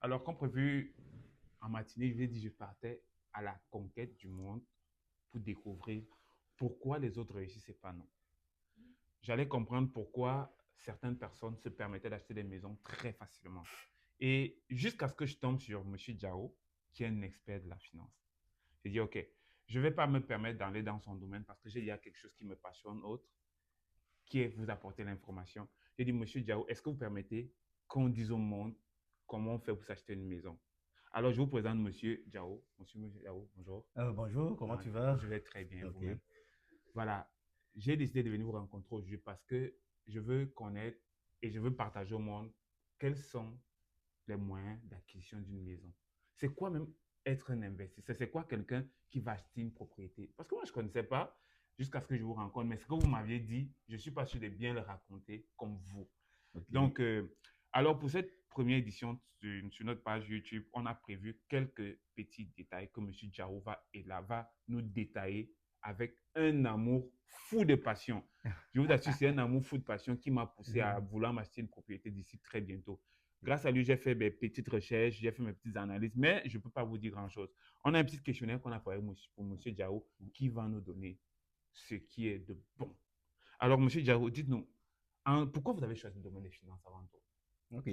Alors, comme prévu, en matinée, je lui ai dit que je partais à la conquête du monde pour découvrir pourquoi les autres réussissent et pas nous. J'allais comprendre pourquoi certaines personnes se permettaient d'acheter des maisons très facilement. Et jusqu'à ce que je tombe sur M. Diao, qui est un expert de la finance. J'ai dit, OK, je ne vais pas me permettre d'aller dans son domaine parce que il y a quelque chose qui me passionne autre, qui est vous apporter l'information. J'ai dit, Monsieur Diao, est-ce que vous permettez qu'on dise au monde comment on fait pour s'acheter une maison? Alors, je vous présente Monsieur Diao. Monsieur Diao, bonjour. Bonjour, comment Ah, tu vas? je vais très bien Ok. vous-même. Voilà, j'ai décidé de venir vous rencontrer aujourd'hui parce que je veux connaître et je veux partager au monde quels sont les moyens d'acquisition d'une maison. C'est quoi même être un investisseur? C'est quoi quelqu'un qui va acheter une propriété? Parce que moi, je ne connaissais pas jusqu'à ce que je vous rencontre, mais ce que vous m'aviez dit, je ne suis pas sûr de bien le raconter comme vous. Ok. Donc, alors pour cette première édition sur notre page YouTube, on a prévu quelques petits détails que M. Diao va nous détailler avec un amour fou de passion. Je vous assure, c'est un amour fou de passion qui m'a poussé à vouloir m'acheter une propriété d'ici très bientôt. Grâce à lui, j'ai fait mes petites recherches, j'ai fait mes petites analyses, mais je ne peux pas vous dire grand-chose. On a un petit questionnaire qu'on a fait pour M. Diao qui va nous donner ce qui est de bon. Alors, M. Diao, dites-nous, pourquoi vous avez choisi le domaine des finances avant tout? Ok.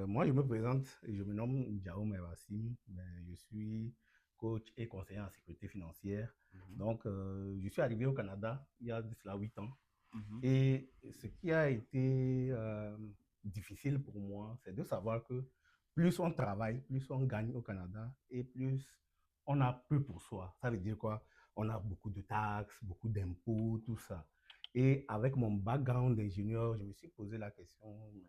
Moi, je me présente, je me nomme Jaume Wassim. Je suis coach et conseiller en sécurité financière. Mhm, Donc, je suis arrivé au Canada il y a de cela 8 ans. mhm, Et ce qui a été difficile pour moi, c'est de savoir que plus on travaille, plus on gagne au Canada et plus on a peu pour soi. Ça veut dire quoi? On a beaucoup de taxes, beaucoup d'impôts, tout ça. Et avec mon background d'ingénieur, je me suis posé la question, mais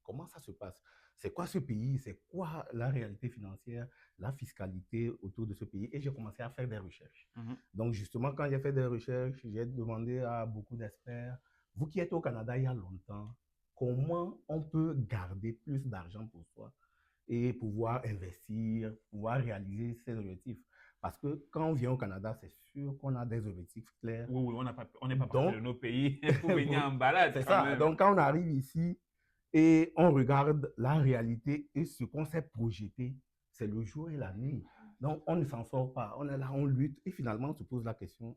comment ça se passe? C'est quoi ce pays? C'est quoi la réalité financière, la fiscalité autour de ce pays? Et j'ai commencé à faire des recherches. mhm. Donc, justement, quand j'ai fait des recherches, j'ai demandé à beaucoup d'experts, vous qui êtes au Canada il y a longtemps, comment on peut garder plus d'argent pour soi et pouvoir investir, pouvoir réaliser ses objectifs? Parce que quand on vient au Canada, c'est sûr qu'on a des objectifs clairs. Oui, oui, on n'est pas parti de Donc, nos pays pour venir en balade c'est quand ça. même. Donc, quand on arrive ici et on regarde la réalité et ce qu'on s'est projeté, c'est le jour et la nuit. Donc, on ne s'en sort pas. On est là, on lutte et finalement, on se pose la question,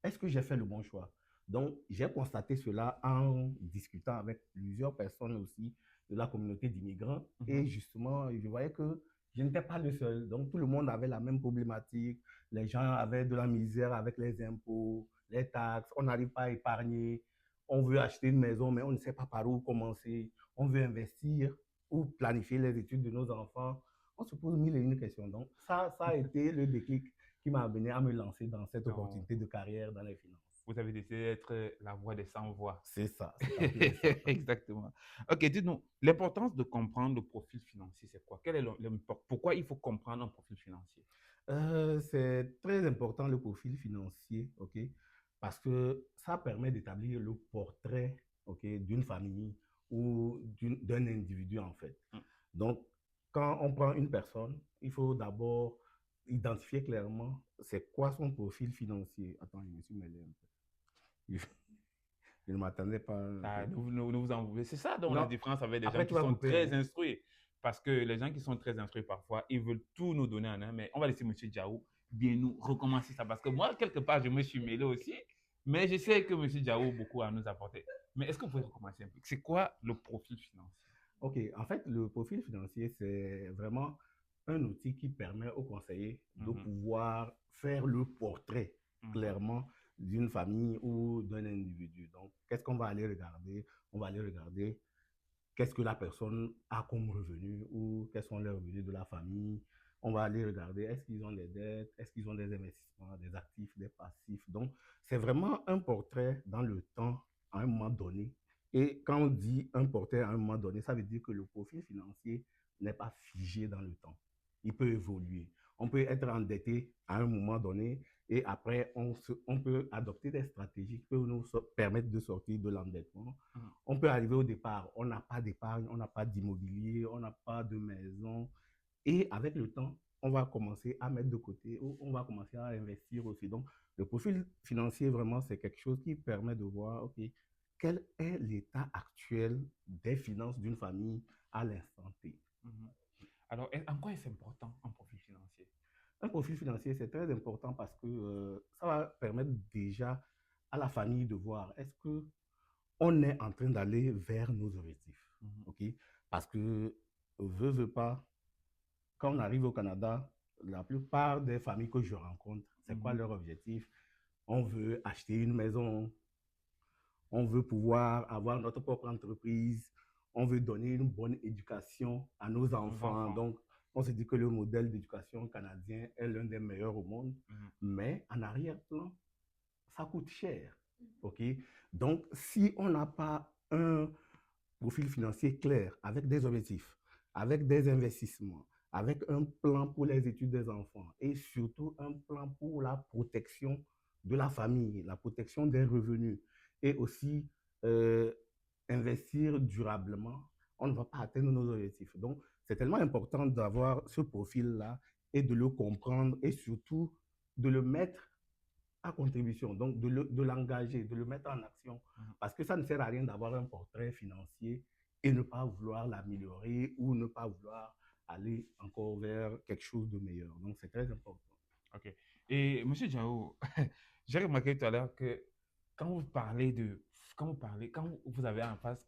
est-ce que j'ai fait le bon choix? Donc, j'ai constaté cela en discutant avec plusieurs personnes aussi de la communauté d'immigrants. Et Mhm. justement, je voyais que je n'étais pas le seul. Donc, tout le monde avait la même problématique. Les gens avaient de la misère avec les impôts, les taxes. On n'arrive pas à épargner. On veut acheter une maison, mais on ne sait pas par où commencer. On veut investir ou planifier les études de nos enfants. On se pose mille et une questions. Donc, ça a été le déclic qui m'a amené à me lancer dans cette Donc, opportunité de carrière dans les finances. vous avez décidé d'être la voix des sans-voix. C'est en plein ça. Exactement. Ok, dites-nous, l'importance de comprendre le profil financier, c'est quoi? Pourquoi il faut comprendre un profil financier? C'est très important le profil financier, ok, parce que ça permet d'établir le portrait, ok, d'une famille ou d'un individu en fait. Mm. Donc, quand on prend une personne, il faut d'abord identifier clairement c'est quoi son profil financier. Attends, je me suis mêlé un peu. Je, je ne m'attendais pas. Ah, Ok. ne vous en voulez. C'est ça donc la Non, différence avec des gens après tu qui vas sont couper, très hein. instruits. Parce que les gens qui sont très instruits, parfois, ils veulent tout nous donner en un, mais on va laisser Monsieur Diaou bien nous recommencer ça. Parce que moi, quelque part, je me suis mêlé aussi, mais je sais que Monsieur Diaou a beaucoup à nous apporter. Mais est-ce que vous pouvez recommencer un peu? C'est quoi le profil financier? Ok, en fait, le profil financier, c'est vraiment un outil qui permet aux conseillers de Mhm, pouvoir faire le portrait mhm, clairement d'une famille ou d'un individu. Donc, qu'est-ce qu'on va aller regarder? On va aller regarder qu'est-ce que la personne a comme revenu ou quels sont les revenus de la famille. On va aller regarder est-ce qu'ils ont des dettes, est-ce qu'ils ont des investissements, des actifs, des passifs. Donc, c'est vraiment un portrait dans le temps à un moment donné. Et quand on dit un portrait à un moment donné, ça veut dire que le profil financier n'est pas figé dans le temps. Il peut évoluer. On peut être endetté à un moment donné et après, on peut adopter des stratégies qui peuvent nous permettre de sortir de l'endettement. mhm. On peut arriver au départ, on n'a pas d'épargne, on n'a pas d'immobilier, on n'a pas de maison. Et avec le temps, on va commencer à mettre de côté ou on va commencer à investir aussi. Donc, le profil financier, vraiment, c'est quelque chose qui permet de voir, OK, quel est l'état actuel des finances d'une famille à l'instant T. Mhm. Alors, en quoi est-ce important un profil financier? Un profil financier, c'est très important parce que ça va permettre déjà à la famille de voir est-ce que on est en train d'aller vers nos objectifs. Mhm. OK? Parce que, veut pas, quand on arrive au Canada, la plupart des familles que je rencontre, c'est quoi Mhm. leur objectif? On veut acheter une maison, on veut pouvoir avoir notre propre entreprise, on veut donner une bonne éducation à nos Nos enfants. enfants. Donc, on se dit que le modèle d'éducation canadien est l'un des meilleurs au monde, Mhm. mais en arrière-plan, ça coûte cher. OK? Donc, si on n'a pas un profil financier clair, avec des objectifs, avec des investissements, avec un plan pour les études des enfants et surtout un plan pour la protection de la famille, la protection des revenus et aussi euh, investir durablement, on ne va pas atteindre nos objectifs. Donc, c'est tellement important d'avoir ce profil-là et de le comprendre et surtout de le mettre à contribution, donc de l'engager, de le mettre en action. Mhm. Parce que ça ne sert à rien d'avoir un portrait financier et ne pas vouloir l'améliorer ou ne pas vouloir aller encore vers quelque chose de meilleur. Donc, c'est très important. OK. Et Monsieur Diao, j'ai remarqué tout à l'heure que quand vous parlez quand vous avez en face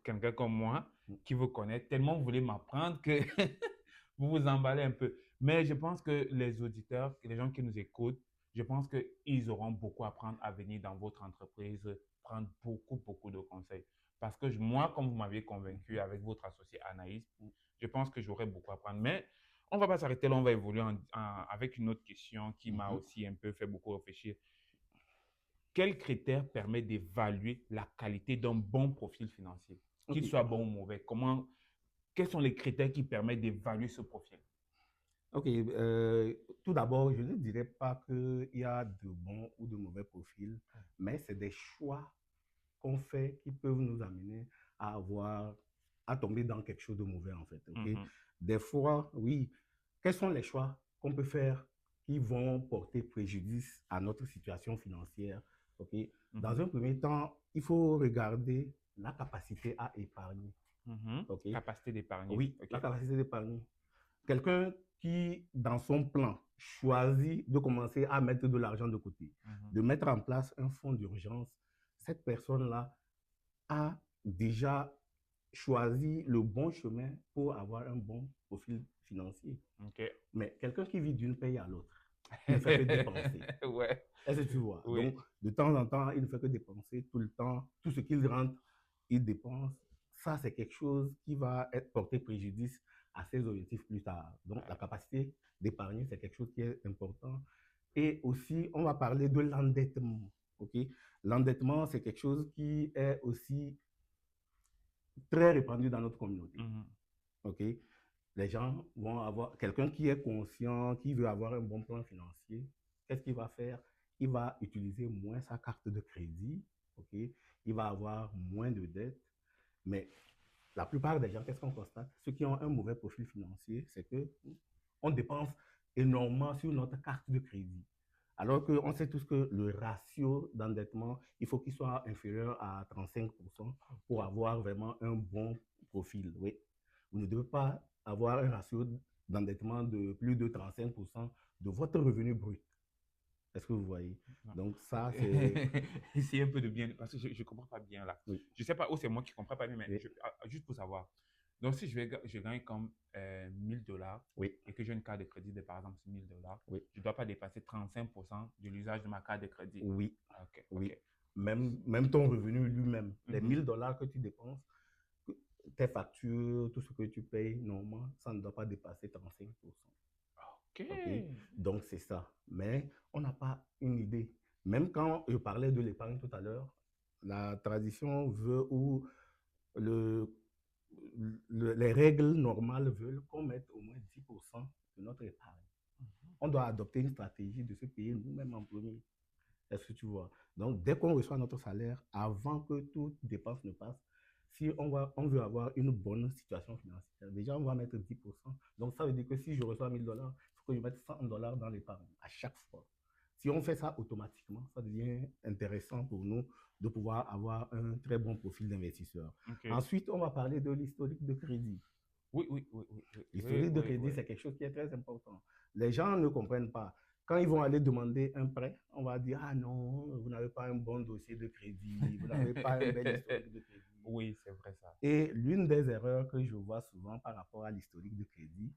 quelqu'un comme moi qui vous connaît, tellement vous voulez m'apprendre que vous vous emballez un peu. Mais je pense que les auditeurs, les gens qui nous écoutent, je pense qu'ils auront beaucoup à apprendre à venir dans votre entreprise, prendre beaucoup, beaucoup de conseils. Parce que moi, comme vous m'aviez convaincu avec votre associé Anaïs, je pense que j'aurai beaucoup à apprendre. Mais on ne va pas s'arrêter là, on va évoluer avec une autre question qui m'a aussi un peu fait beaucoup réfléchir. Quel critère permet d'évaluer la qualité d'un bon profil financier, OK. qu'il soit bon ou mauvais? Quels sont les critères qui permettent d'évaluer ce profil? OK. Tout d'abord, je ne dirais pas qu'il y a de bons ou de mauvais profils, mais c'est des choix qu'on fait qui peuvent nous amener à avoir, à tomber dans quelque chose de mauvais, en fait. OK? Mhm. Des fois, oui. Quels sont les choix qu'on peut faire qui vont porter préjudice à notre situation financière? OK? Dans Mhm. un premier temps, il faut regarder la capacité à épargner. Mhm. OK? Capacité d'épargner. Oui, OK. la capacité d'épargner. Quelqu'un qui, dans son plan, choisit de commencer à mettre de l'argent de côté, Mhm. de mettre en place un fonds d'urgence, cette personne-là a déjà choisi le bon chemin pour avoir un bon profil financier. OK. Mais quelqu'un qui vit d'une paye à l'autre, il ne fait que dépenser. Ouais. Est-ce que tu vois? Oui. Donc, de temps en temps, il ne fait que dépenser tout le temps. Tout ce qu'il rentre, il dépense. Ça, c'est quelque chose qui va être porté préjudice à ses objectifs plus tard. Donc, la capacité d'épargner, c'est quelque chose qui est important. Et aussi, on va parler de l'endettement. OK? L'endettement, c'est quelque chose qui est aussi très répandu dans notre communauté. Mhm. OK? Les gens vont avoir quelqu'un qui est conscient, qui veut avoir un bon plan financier. Qu'est-ce qu'il va faire? Il va utiliser moins sa carte de crédit. OK? Il va avoir moins de dettes. Mais la plupart des gens, qu'est-ce qu'on constate? Ceux qui ont un mauvais profil financier, c'est que on dépense énormément sur notre carte de crédit. Alors qu'on sait tous que le ratio d'endettement, il faut qu'il soit inférieur à 35% pour avoir vraiment un bon profil. Oui. Vous ne devez pas avoir un ratio d'endettement de plus de 35% de votre revenu brut. Est-ce que vous voyez? Non. Donc ça, c'est... Essayez un peu de bien, parce que je ne comprends pas bien là. Oui, Je ne sais pas où c'est moi qui ne comprends pas bien, mais oui, juste pour savoir. Donc, si je gagne comme 1000 $ oui, et que j'ai une carte de crédit de par exemple 1000 $, oui, je ne dois pas dépasser 35% de l'usage de ma carte de crédit. oui, Ah, ok, oui. ok. Même ton revenu lui-même, les Mhm. 1000 $ que tu dépenses, tes factures, tout ce que tu payes, normalement, ça ne doit pas dépasser 35%. Ok. OK? Donc, c'est ça. Mais on n'a pas une idée. Même quand je parlais de l'épargne tout à l'heure, la tradition veut ou le, les règles normales veulent qu'on mette au moins 10% de notre épargne. On doit adopter une stratégie de se payer nous-mêmes en premier. Est-ce que tu vois? Donc, dès qu'on reçoit notre salaire, avant que toute dépense ne passe, si on veut avoir une bonne situation financière, déjà, on va mettre 10%. Donc, ça veut dire que si je reçois 1000 $, il faut que je mette 100 $ dans l'épargne à chaque fois. Si on fait ça automatiquement, ça devient intéressant pour nous de pouvoir avoir un très bon profil d'investisseur. Ok. Ensuite, on va parler de l'historique de crédit. Oui, oui, oui, oui, oui, oui, L'historique de oui, crédit, oui. c'est quelque chose qui est très important. Les gens ne comprennent pas. Quand ils vont aller demander un prêt, on va dire, ah non, vous n'avez pas un bon dossier de crédit, vous n'avez pas un bel historique de crédit. Oui, c'est vrai ça. Et l'une des erreurs que je vois souvent par rapport à l'historique de crédit,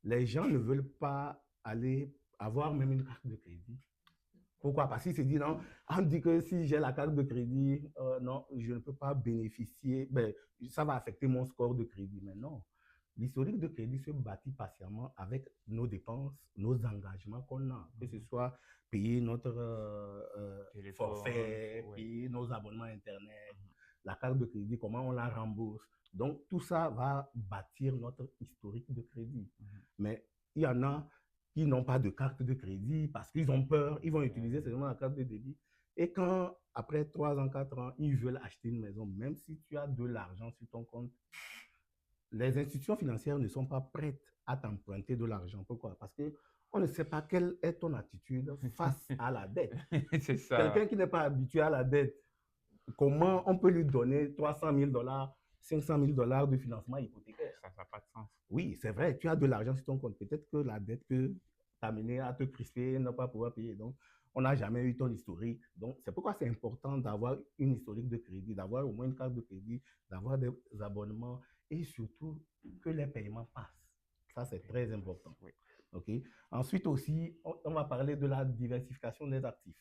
les gens ne veulent pas aller avoir même une carte de crédit. Pourquoi? Parce qu'ils se disent, non, on dit que si j'ai la carte de crédit, non, je ne peux pas bénéficier, ben, ça va affecter mon score de crédit. Mais non, l'historique de crédit se bâtit patiemment avec nos dépenses, nos engagements qu'on a, que ce soit payer notre Téléphone, forfait, oui. payer nos abonnements Internet, la carte de crédit, comment on la rembourse. Donc, tout ça va bâtir notre historique de crédit. Mais il y en a qui n'ont pas de carte de crédit parce qu'ils ont peur, ils vont utiliser seulement la carte de débit. Et quand, après 3 ans, 4 ans, ils veulent acheter une maison, même si tu as de l'argent sur ton compte, les institutions financières ne sont pas prêtes à t'emprunter de l'argent. Pourquoi? Parce qu'on ne sait pas quelle est ton attitude face à la dette. C'est ça. Quelqu'un qui n'est pas habitué à la dette, comment on peut lui donner 300 000 dollars, 500 000 dollars de financement hypothécaire? Ça n'a pas de sens. Oui, c'est vrai, tu as de l'argent sur ton compte. Peut-être que la dette peut t'amener à te crisper, ne pas pouvoir payer. Donc, on n'a jamais eu ton historique. Donc, c'est pourquoi c'est important d'avoir une historique de crédit, d'avoir au moins une carte de crédit, d'avoir des abonnements et surtout que les paiements passent. Ça, c'est très important. Oui. OK? Ensuite aussi, on va parler de la diversification des actifs.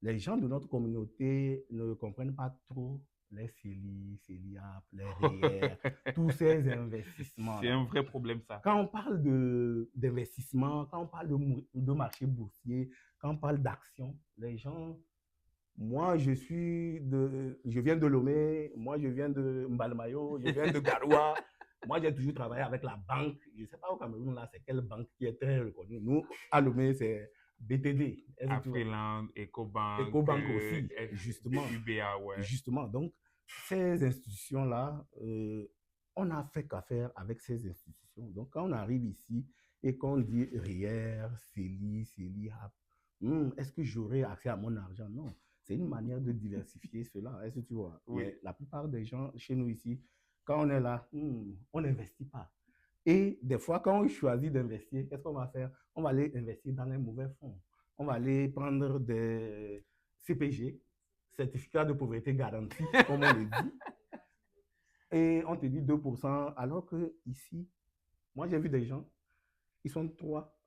Les gens de notre communauté ne comprennent pas trop les CELI, CELIAP, les REER, tous ces investissements. C'est un vrai problème, ça. Quand on parle d'investissement, quand on parle de marché boursier, quand on parle d'actions, les gens, moi je viens de Lomé, moi je viens de Mbalmayo, je viens de Garoua, moi j'ai toujours travaillé avec la banque, je ne sais pas au Cameroun là, c'est quelle banque qui est très reconnue. Nous, à Lomé, c'est BTD. Afriland, Ecobank, Ecobank aussi, justement. UBA, ouais. Justement, donc ces institutions-là, on n'a fait qu'affaire avec ces institutions. Donc quand on arrive ici et qu'on dit REER, CELI, CELIAP, est-ce que j'aurai accès à mon argent? Non, c'est une manière de diversifier cela. Est-ce que tu vois? Oui. Mais la plupart des gens chez nous ici, quand on est là, on n'investit pas. Et des fois, quand on choisit d'investir, qu'est-ce qu'on va faire? On va aller investir dans les mauvais fonds. On va aller prendre des CPG, certificat de pauvreté garanti, comme on le dit. Et on te dit 2%, alors que ici, moi j'ai vu des gens, ils sont 3,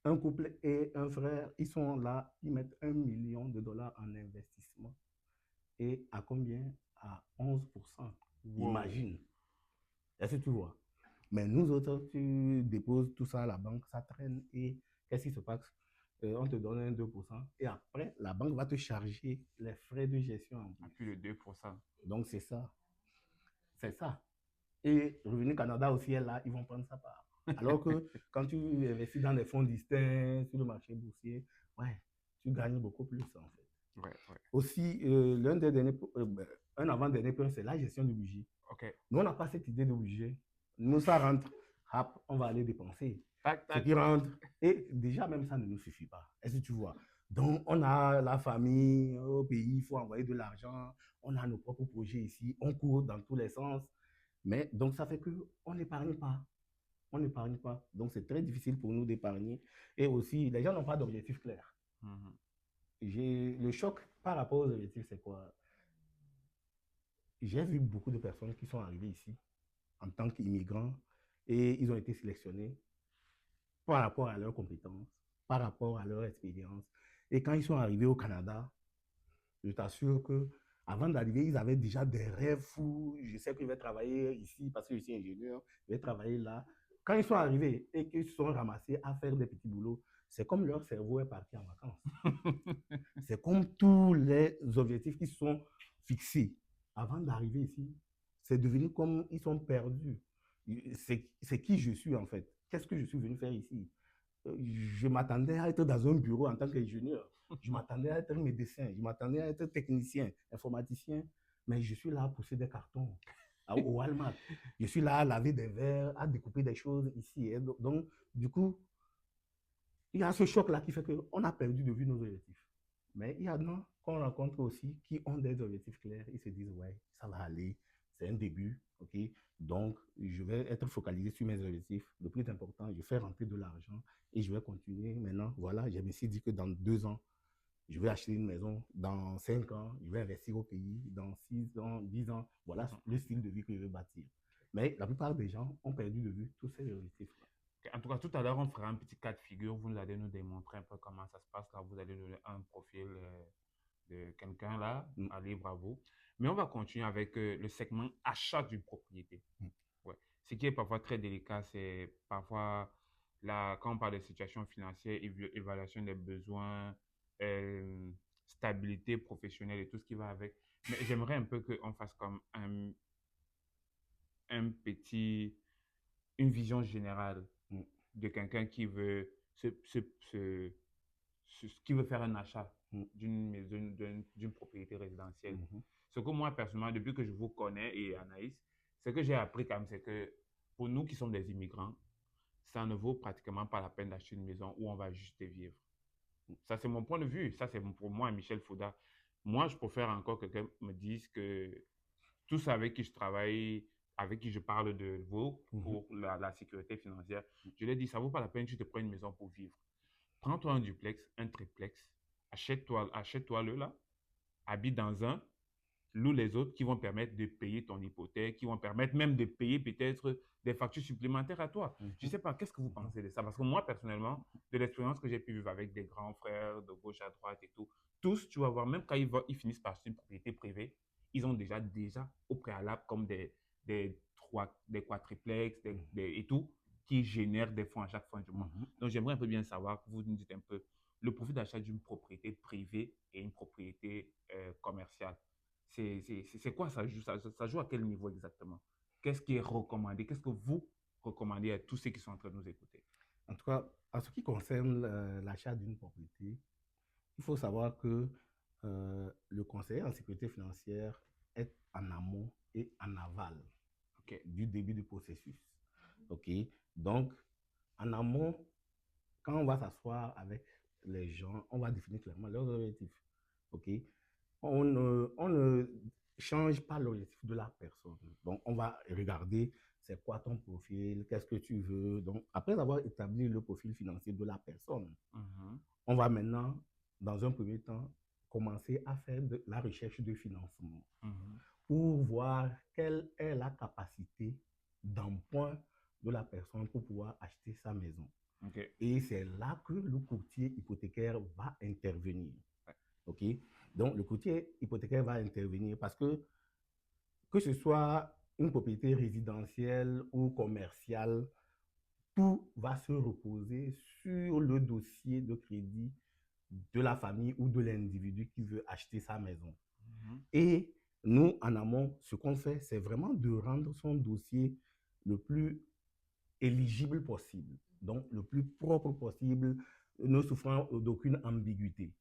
un couple et un frère, ils sont là, ils mettent 1 million de dollars en investissement. Et à combien? À 11%. Wow. Imagine. Est-ce que tu vois? Mais nous autres, tu déposes tout ça à la banque, ça traîne et qu'est-ce qui se passe? On te donne un 2% et après, la banque va te charger les frais de gestion en plus. À plus de 2%. Donc, c'est ça. C'est ça. Et Revenu Canada aussi est là, ils vont prendre sa part. Alors que quand tu investis dans des fonds distincts, sur le marché boursier, ouais, tu gagnes beaucoup plus en fait. Ouais, ouais. Aussi, un avant-dernier point, c'est la gestion du budget. Okay. Nous, on n'a pas cette idée de budget. Nous, ça rentre, hop, on va aller dépenser. Tac, tac. Ce qui rentre, et déjà même ça ne nous suffit pas. Est-ce que tu vois? Donc, on a la famille au pays, il faut envoyer de l'argent, on a nos propres projets ici, on court dans tous les sens. Mais donc, ça fait qu'on n'épargne pas. On n'épargne pas. Donc, c'est très difficile pour nous d'épargner. Et aussi, les gens n'ont pas d'objectif clair. Le choc par rapport aux objectifs, c'est quoi? J'ai vu beaucoup de personnes qui sont arrivées ici en tant qu'immigrants et ils ont été sélectionnés par rapport à leurs compétences, par rapport à leur expérience. Et quand ils sont arrivés au Canada, je t'assure qu'avant d'arriver, ils avaient déjà des rêves fous. Je sais que je vais travailler ici parce que je suis ingénieur, je vais travailler là. Quand ils sont arrivés et qu'ils se sont ramassés à faire des petits boulots, c'est comme leur cerveau est parti en vacances. C'est comme tous les objectifs qui sont fixés. Avant d'arriver ici, c'est devenu comme ils sont perdus. C'est qui je suis en fait? Qu'est-ce que je suis venu faire ici? Je m'attendais à être dans un bureau en tant qu'ingénieur. Je m'attendais à être médecin. Je m'attendais à être technicien, informaticien. Mais je suis là à pousser des cartons au Walmart. Je suis là à laver des verres, à découper des choses ici. Et donc, du coup, il y a ce choc-là qui fait qu'on a perdu de vue nos objectifs. Mais il y en a qu'on rencontre aussi qui ont des objectifs clairs. Ils se disent, ouais, ça va aller, c'est un début, ok? Donc, je vais être focalisé sur mes objectifs. Le plus important, je fais rentrer de l'argent et je vais continuer. Maintenant, voilà, je me suis dit que dans 2 ans, je vais acheter une maison. Dans 5 ans, je vais investir au pays. Dans 6 ans, 10 ans, voilà le style de vie que je veux bâtir. Mais la plupart des gens ont perdu de vue tous ces objectifs-là. En tout cas, tout à l'heure, on fera un petit cas de figure. Vous allez nous démontrer un peu comment ça se passe là. Vous allez donner un profil de quelqu'un là. Mm. Allez, bravo. Mais on va continuer avec le segment achat d'une propriété. Ouais. Ce qui est parfois très délicat, c'est parfois là, quand on parle de situation financière, évaluation des besoins, euh, stabilité professionnelle et tout ce qui va avec. Mais j'aimerais un peu qu'on fasse comme un petit, une vision générale Mm. de quelqu'un qui veut qui veut faire un achat Mm. d'une maison, d'une propriété résidentielle. Mhm. Ce que moi, personnellement, depuis que je vous connais et Anaïs, ce que j'ai appris quand même, c'est que pour nous qui sommes des immigrants, ça ne vaut pratiquement pas la peine d'acheter une maison où on va juste vivre. Ça, c'est mon point de vue. Ça, c'est pour moi, Michel Fouda. Moi, je préfère encore que quelqu'un me dise que tous avec qui je travaille, avec qui je parle de vous Mhm. pour la sécurité financière, je leur dis, ça ne vaut pas la peine que tu te prennes une maison pour vivre. Prends-toi un duplex, un triplex, achète-toi le là, habite dans un, loue les autres qui vont permettre de payer ton hypothèque, qui vont permettre même de payer peut-être des factures supplémentaires à toi. Je ne Mhm. sais pas, qu'est-ce que vous Mhm. pensez de ça? Parce que moi, personnellement, de l'expérience que j'ai pu vivre avec des grands frères de gauche à droite et tout, tous, tu vas voir, même quand ils finissent par acheter une propriété privée, ils ont déjà au préalable comme des quadriplex et tout, qui génèrent des fonds à chaque fin du mois. Mhm. Donc, j'aimerais un peu bien savoir que vous nous dites un peu le profit d'achat d'une propriété privée et une propriété commerciale. C'est quoi ça joue, ça joue à quel niveau exactement? Qu'est-ce qui est recommandé? Qu'est-ce que vous recommandez à tous ceux qui sont en train de nous écouter? En tout cas, en ce qui concerne l'achat d'une propriété, il faut savoir que le conseiller en sécurité financière est en amont et en aval Ok. du début du processus. OK? Donc, en amont, quand on va s'asseoir avec les gens, on va définir clairement leurs objectifs. OK? On ne change pas l'objectif de la personne. Donc, on va regarder c'est quoi ton profil, qu'est-ce que tu veux. Donc, après avoir établi le profil financier de la personne, on va maintenant, dans un premier temps, commencer à faire de la recherche de financement pour voir quelle est la capacité d'emprunt de la personne pour pouvoir acheter sa maison. Ok. Et c'est là que le courtier hypothécaire va intervenir. Ouais. OK? Donc, le courtier hypothécaire va intervenir parce que ce soit une propriété résidentielle ou commerciale, tout va se reposer sur le dossier de crédit de la famille ou de l'individu qui veut acheter sa maison. Et nous, en amont, ce qu'on fait, c'est vraiment de rendre son dossier le plus éligible possible, donc le plus propre possible, ne souffrant d'aucune ambiguïté.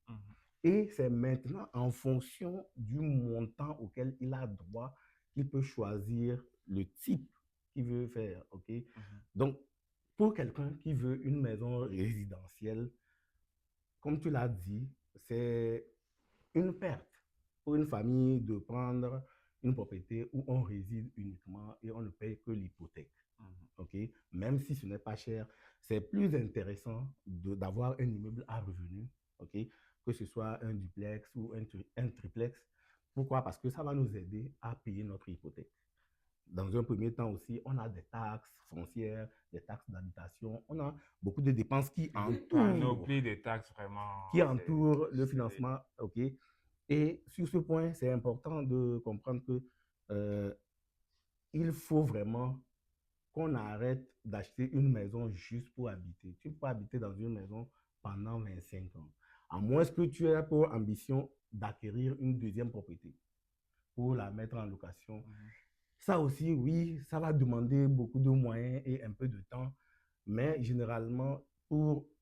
Et c'est maintenant en fonction du montant auquel il a droit qu'il peut choisir le type qu'il veut faire. Okay? Donc, pour quelqu'un qui veut une maison résidentielle, comme tu l'as dit, c'est une perte pour une famille de prendre une propriété où on réside uniquement et on ne paye que l'hypothèque. Okay? Même si ce n'est pas cher, c'est plus intéressant d'avoir un immeuble à revenu, okay? Que ce soit un duplex ou un triplex. Pourquoi? Parce que ça va nous aider à payer notre hypothèque. Dans un premier temps aussi, on a des taxes foncières, des taxes d'habitation, on a beaucoup de dépenses qui Panoplie de taxes, vraiment. entourent le financement. Okay? Et sur ce point, c'est important de comprendre que il faut vraiment qu'on arrête d'acheter une maison juste pour habiter. Tu peux habiter dans une maison pendant 25 ans. À moins que tu aies pour ambition d'acquérir une deuxième propriété pour la mettre en location. Ça aussi, oui, ça va demander beaucoup de moyens et un peu de temps. Mais généralement,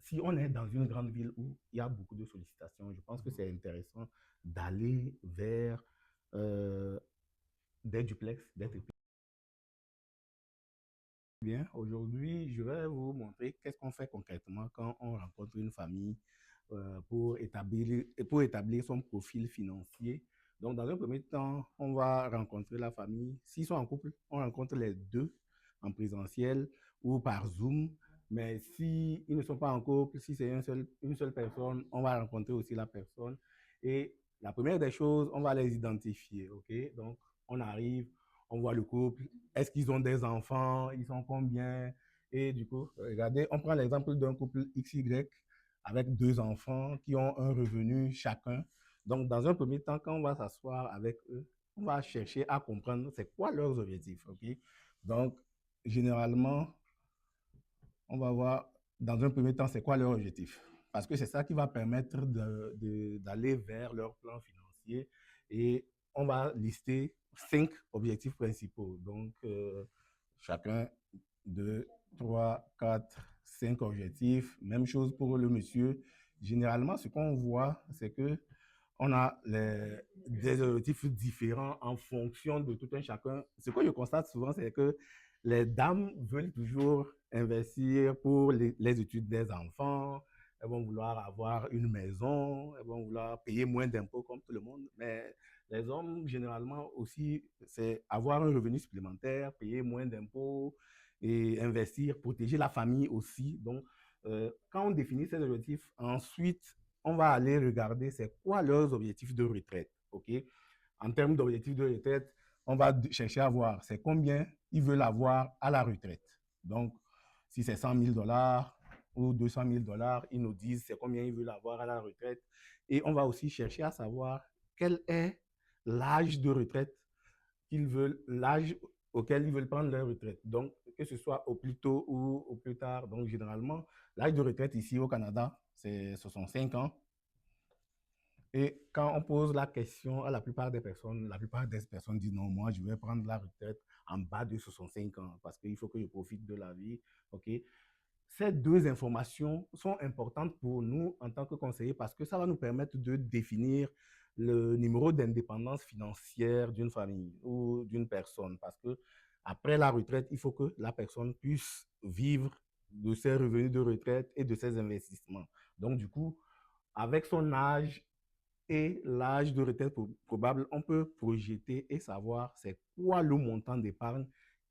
si on est dans une grande ville où il y a beaucoup de sollicitations, je pense que c'est intéressant d'aller vers des duplex, des triplex. Bien, aujourd'hui, je vais vous montrer qu'est-ce qu'on fait concrètement quand on rencontre une famille pour établir son profil financier Donc, dans un premier temps, on va rencontrer la famille. S'ils sont en couple, on rencontre les deux en présentiel ou par Zoom. Mais s'ils ne sont pas en couple, si c'est une seule personne, on va rencontrer aussi la personne. Et la première des choses, on va les identifier. OK? Donc, on arrive, on voit le couple. Est-ce qu'ils ont des enfants? Ils sont combien? Et du coup, regardez, on prend l'exemple d'un couple XY avec deux enfants qui ont un revenu chacun. Donc, dans un premier temps, quand on va s'asseoir avec eux, on va chercher à comprendre c'est quoi leurs objectifs. OK? Donc, généralement, on va voir dans un premier temps c'est quoi leur objectif. Parce que c'est ça qui va permettre d'aller vers leur plan financier. Et on va lister 5 objectifs principaux. Donc, chacun, 2, 3, 4, 5 objectifs. Même chose pour le monsieur. Généralement, ce qu'on voit, c'est que on a des objectifs différents en fonction de tout un chacun. Ce que je constate souvent, c'est que les dames veulent toujours investir pour les études des enfants. Elles vont vouloir avoir une maison, elles vont vouloir payer moins d'impôts comme tout le monde. Mais les hommes, généralement aussi, c'est avoir un revenu supplémentaire, payer moins d'impôts et investir, protéger la famille aussi. Donc, quand on définit ces objectifs, ensuite, on va aller regarder c'est quoi leurs objectifs de retraite. OK? En termes d'objectifs de retraite, on va chercher à voir c'est combien ils veulent avoir à la retraite. Donc, si c'est 100 000 dollars ou 200 000 dollars, ils nous disent c'est combien ils veulent avoir à la retraite. Et on va aussi chercher à savoir quel est l'âge de retraite qu'ils veulent, l'âge auquel ils veulent prendre leur retraite. Donc, que ce soit au plus tôt ou au plus tard. Donc, généralement, l'âge de retraite ici au Canada, c'est 65 ans. Et quand on pose la question à la plupart des personnes disent non, moi, je vais prendre la retraite en bas de 65 ans parce qu'il faut que je profite de la vie. OK? Ces deux informations sont importantes pour nous en tant que conseillers parce que ça va nous permettre de définir le numéro d'indépendance financière d'une famille ou d'une personne. Parce que après la retraite, il faut que la personne puisse vivre de ses revenus de retraite et de ses investissements. Donc, du coup, avec son âge et l'âge de retraite probable, on peut projeter et savoir c'est quoi le montant d'épargne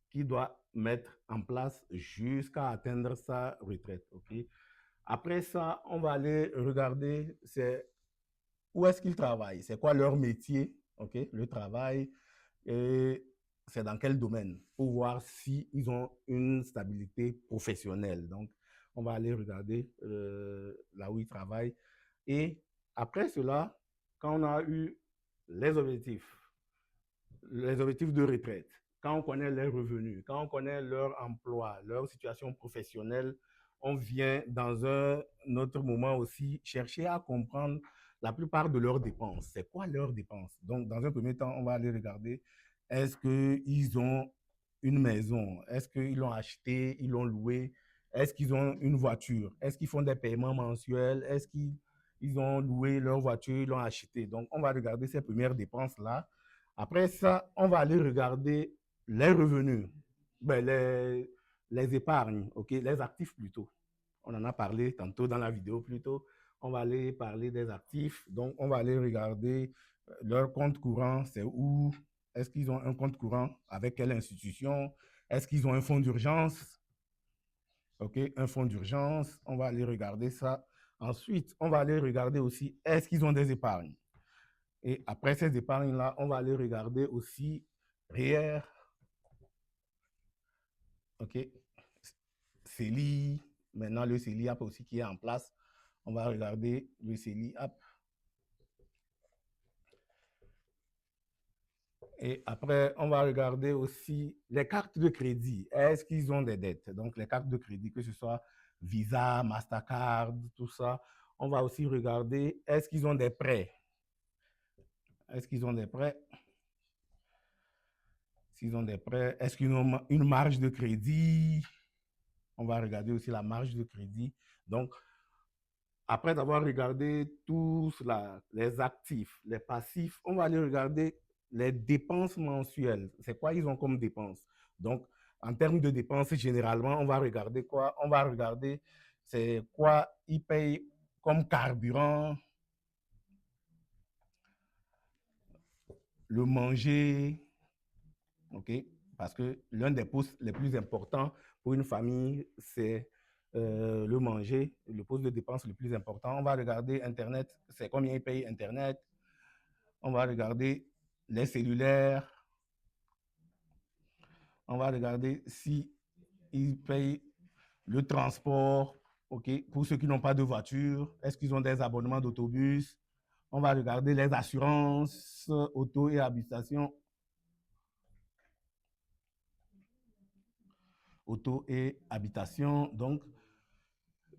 qu'il doit mettre en place jusqu'à atteindre sa retraite. Okay? Après ça, on va aller regarder c'est où est-ce qu'ils travaillent, c'est quoi leur métier, okay? Le travail, et c'est dans quel domaine, pour voir s'ils ont une stabilité professionnelle. Donc, on va aller regarder là où ils travaillent. Et après cela, quand on a eu les objectifs de retraite, quand on connaît leurs revenus, quand on connaît leur emploi, leur situation professionnelle, on vient dans un autre moment aussi chercher à comprendre la plupart de leurs dépenses. C'est quoi leurs dépenses? Donc, dans un premier temps, on va aller regarder est-ce qu'ils ont une maison? Est-ce qu'ils l'ont acheté? Ils l'ont loué? Est-ce qu'ils ont une voiture? Est-ce qu'ils font des paiements mensuels? Est-ce qu'ils ont loué leur voiture? Ils l'ont acheté? Donc, on va regarder ces premières dépenses-là. Après ça, on va aller regarder les revenus, ben les épargnes, okay? Les actifs plutôt. On en a parlé tantôt dans la vidéo plutôt. On va aller parler des actifs. Donc, on va aller regarder leur compte courant, c'est où? Est-ce qu'ils ont un compte courant? Avec quelle institution? Est-ce qu'ils ont un fonds d'urgence? OK, un fonds d'urgence. On va aller regarder ça. Ensuite, on va aller regarder aussi, est-ce qu'ils ont des épargnes? Et après ces épargnes-là, on va aller regarder aussi REER, OK, CELI, maintenant le CELI App aussi qui est en place. On va regarder le CELI App. Et après, on va regarder aussi les cartes de crédit. Est-ce qu'ils ont des dettes? Donc, les cartes de crédit, que ce soit Visa, Mastercard, tout ça. On va aussi regarder, est-ce qu'ils ont des prêts? Est-ce qu'ils ont des prêts? S'ils ont des prêts, est-ce qu'ils ont une marge de crédit? On va regarder aussi la marge de crédit. Donc, après avoir regardé tous les actifs, les passifs, on va aller regarder les dépenses mensuelles. C'est quoi ils ont comme dépenses? Donc, en termes de dépenses, généralement, on va regarder quoi? On va regarder c'est quoi ils payent comme carburant. le manger, ok? Parce que l'un des postes les plus importants pour une famille, c'est le manger, le poste de dépense le plus important. On va regarder Internet, c'est combien ils payent Internet. On va regarder les cellulaires. On va regarder si ils payent le transport, ok? Pour ceux qui n'ont pas de voiture, est-ce qu'ils ont des abonnements d'autobus? On va regarder les assurances, auto et habitation. Auto et habitation. Donc,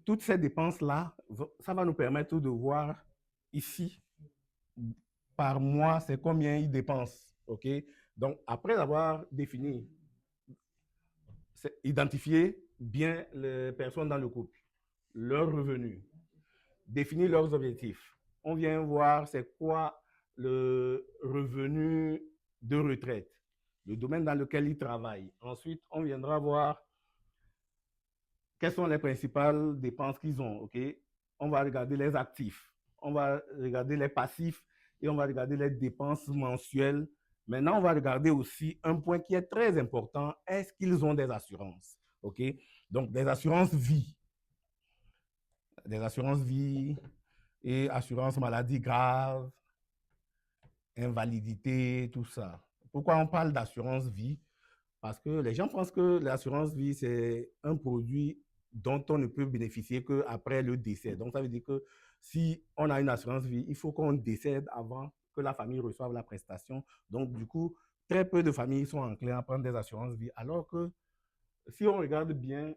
toutes ces dépenses-là, ça va nous permettre de voir ici, par mois, c'est combien ils dépensent. OK? Donc, après avoir défini, identifier bien les personnes dans le couple, leurs revenus, définir leurs objectifs. On vient voir c'est quoi le revenu de retraite, le domaine dans lequel ils travaillent. Ensuite, on viendra voir quelles sont les principales dépenses qu'ils ont, ok? On va regarder les actifs, on va regarder les passifs et on va regarder les dépenses mensuelles. Maintenant, on va regarder aussi un point qui est très important, est-ce qu'ils ont des assurances, ok? Donc, des assurances vie et assurance maladie grave, invalidité, tout ça. Pourquoi on parle d'assurance vie? Parce que les gens pensent que l'assurance vie, c'est un produit dont on ne peut bénéficier qu'après le décès. Donc, ça veut dire que si on a une assurance vie, il faut qu'on décède avant que la famille reçoive la prestation. Donc, du coup, très peu de familles sont enclins à prendre des assurances vie. Alors que si on regarde bien,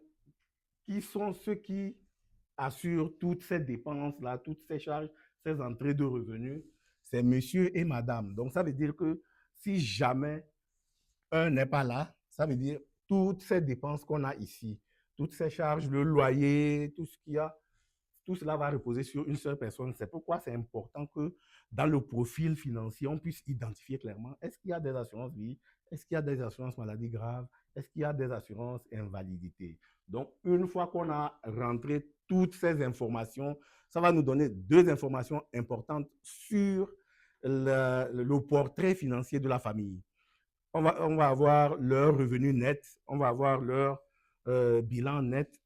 qui sont ceux qui assurent toutes ces dépenses-là, toutes ces charges, ces entrées de revenus? C'est monsieur et madame. Donc, ça veut dire que si jamais un n'est pas là, ça veut dire toutes ces dépenses qu'on a ici, toutes ces charges, le loyer, tout ce qu'il y a, tout cela va reposer sur une seule personne. C'est pourquoi c'est important que dans le profil financier, on puisse identifier clairement est-ce qu'il y a des assurances vie, est-ce qu'il y a des assurances maladie grave, est-ce qu'il y a des assurances invalidité. Donc, une fois qu'on a rentré toutes ces informations, ça va nous donner deux informations importantes sur le portrait financier de la famille. On va avoir leur revenu net, on va avoir leur bilan net.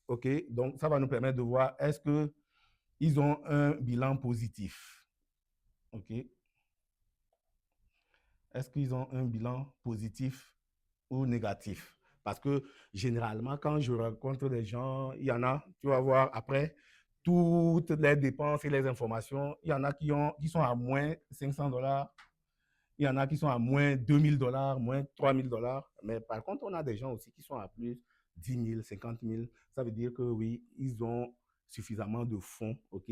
OK? Donc, ça va nous permettre de voir est-ce qu'ils ont un bilan positif. OK? Est-ce qu'ils ont un bilan positif ou négatif? Parce que généralement, quand je rencontre des gens, il y en a, tu vas voir après, toutes les dépenses et les informations, il y en a qui sont à moins $500. Il y en a qui sont à moins $2,000, moins $3,000. Mais par contre, on a des gens aussi qui sont à plus 10 000, 50 000. Ça veut dire que oui, ils ont suffisamment de fonds. OK?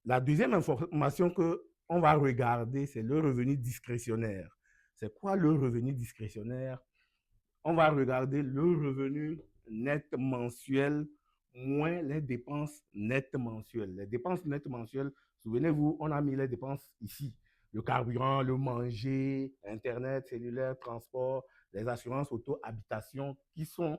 La deuxième information qu'on va regarder, c'est le revenu discrétionnaire. C'est quoi le revenu discrétionnaire? On va regarder le revenu net mensuel moins les dépenses nettes mensuelles. Les dépenses nettes mensuelles, souvenez-vous, on a mis les dépenses ici. Le carburant, le manger, Internet, cellulaire, transport, les assurances auto, habitation, qui sont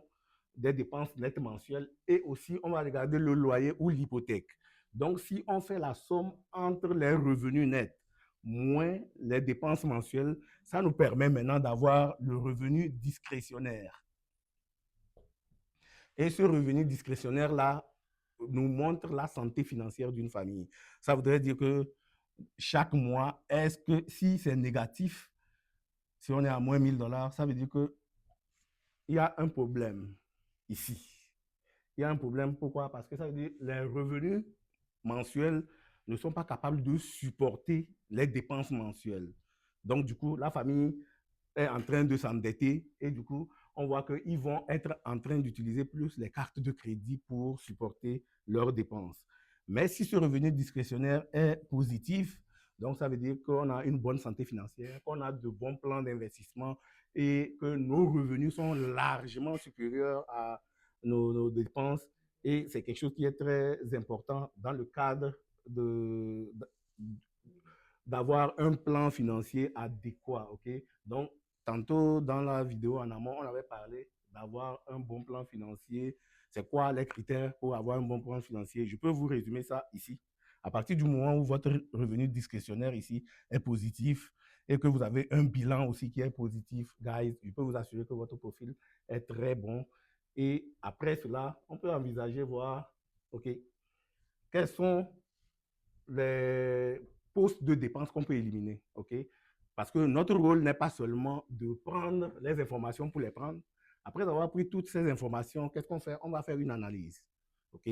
des dépenses nettes mensuelles. Et aussi, on va regarder le loyer ou l'hypothèque. Donc, si on fait la somme entre les revenus nets moins les dépenses mensuelles, ça nous permet maintenant d'avoir le revenu discrétionnaire. Et ce revenu discrétionnaire-là nous montre la santé financière d'une famille. Ça voudrait dire que chaque mois, est-ce que si c'est négatif, si on est à moins $1,000, ça veut dire qu'il y a un problème ici. Il y a un problème, pourquoi? Parce que ça veut dire que les revenus mensuels ne sont pas capables de supporter les dépenses mensuelles. Donc, du coup, la famille est en train de s'endetter et du coup, on voit qu'ils vont être en train d'utiliser plus les cartes de crédit pour supporter leurs dépenses. Mais si ce revenu discrétionnaire est positif, donc ça veut dire qu'on a une bonne santé financière, qu'on a de bons plans d'investissement et que nos revenus sont largement supérieurs à nos dépenses. Et c'est quelque chose qui est très important dans le cadre d'avoir un plan financier adéquat. OK? Donc, tantôt dans la vidéo en amont, on avait parlé d'avoir un bon plan financier. C'est quoi les critères pour avoir un bon plan financier? Je peux vous résumer ça ici. À partir du moment où votre revenu discrétionnaire ici est positif et que vous avez un bilan aussi qui est positif, guys, je peux vous assurer que votre profil est très bon. Et après cela, on peut envisager, voir, OK, quels sont les postes de dépenses qu'on peut éliminer, OK? Parce que notre rôle n'est pas seulement de prendre les informations pour les prendre. Après avoir pris toutes ces informations, qu'est-ce qu'on fait? On va faire une analyse, OK?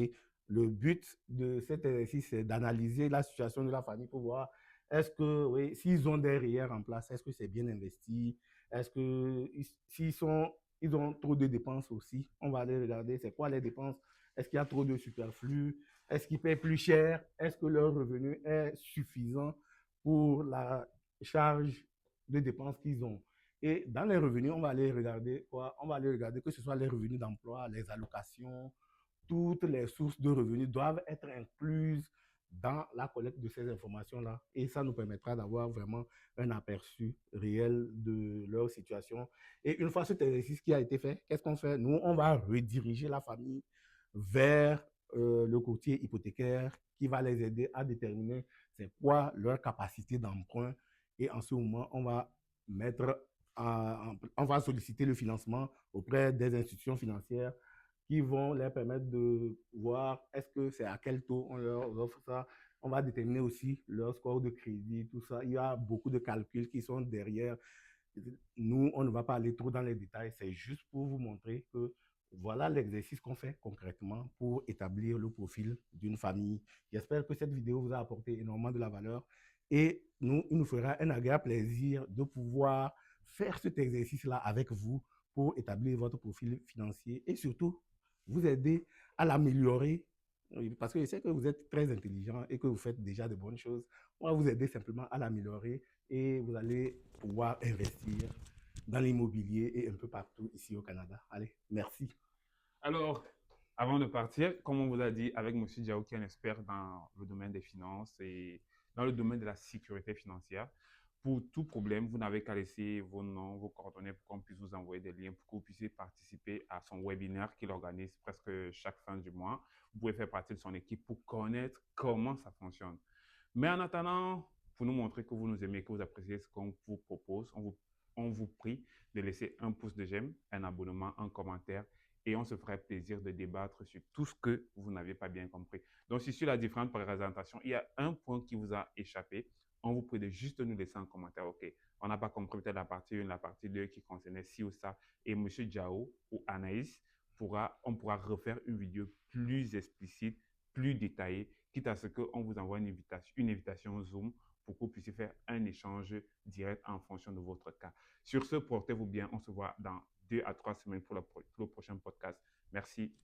Le but de cet exercice, c'est d'analyser la situation de la famille pour voir est-ce que, oui, s'ils ont des REER en place, est-ce que c'est bien investi? Est-ce que ils ont trop de dépenses aussi? On va aller regarder c'est quoi les dépenses. Est-ce qu'il y a trop de superflu? Est-ce qu'ils paient plus cher? Est-ce que leur revenu est suffisant pour la charge de dépenses qu'ils ont? Et dans les revenus, on va aller regarder quoi? On va aller regarder que ce soit les revenus d'emploi, les allocations, toutes les sources de revenus doivent être incluses dans la collecte de ces informations-là. Et ça nous permettra d'avoir vraiment un aperçu réel de leur situation. Et une fois cet exercice qui a été fait, qu'est-ce qu'on fait? Nous, on va rediriger la famille vers le courtier hypothécaire qui va les aider à déterminer c'est quoi leur capacité d'emprunt. Et en ce moment, on va solliciter le financement auprès des institutions financières qui vont leur permettre de voir est-ce que c'est à quel taux on leur offre ça. On va déterminer aussi leur score de crédit, tout ça. Il y a beaucoup de calculs qui sont derrière. Nous, on ne va pas aller trop dans les détails. C'est juste pour vous montrer que voilà l'exercice qu'on fait concrètement pour établir le profil d'une famille. J'espère que cette vidéo vous a apporté énormément de la valeur et il nous fera un agréable plaisir de pouvoir faire cet exercice-là avec vous pour établir votre profil financier et surtout vous aider à l'améliorer parce que je sais que vous êtes très intelligent et que vous faites déjà de bonnes choses. On va vous aider simplement à l'améliorer et vous allez pouvoir investir dans l'immobilier et un peu partout ici au Canada. Allez, merci. Alors, avant de partir, comme on vous a dit, avec M. Diao, qui est un expert dans le domaine des finances et dans le domaine de la sécurité financière, pour tout problème, vous n'avez qu'à laisser vos noms, vos coordonnées pour qu'on puisse vous envoyer des liens pour que vous puissiez participer à son webinaire qu'il organise presque chaque fin du mois. Vous pouvez faire partie de son équipe pour connaître comment ça fonctionne. Mais en attendant, pour nous montrer que vous nous aimez, que vous appréciez ce qu'on vous propose, on vous prie de laisser un pouce de j'aime, un abonnement, un commentaire et on se ferait plaisir de débattre sur tout ce que vous n'avez pas bien compris. Donc, si sur la différente présentation, il y a un point qui vous a échappé, on vous prie de juste nous laisser un commentaire. OK, on n'a pas compris peut-être la partie 1, la partie 2 qui concernait ci ou ça. Et M. Diao ou Anaïs, on pourra refaire une vidéo plus explicite, plus détaillée, quitte à ce qu'on vous envoie une invitation Zoom pour que vous puissiez faire un échange direct en fonction de votre cas. Sur ce, portez-vous bien. On se voit dans 2 à 3 semaines pour le prochain podcast. Merci.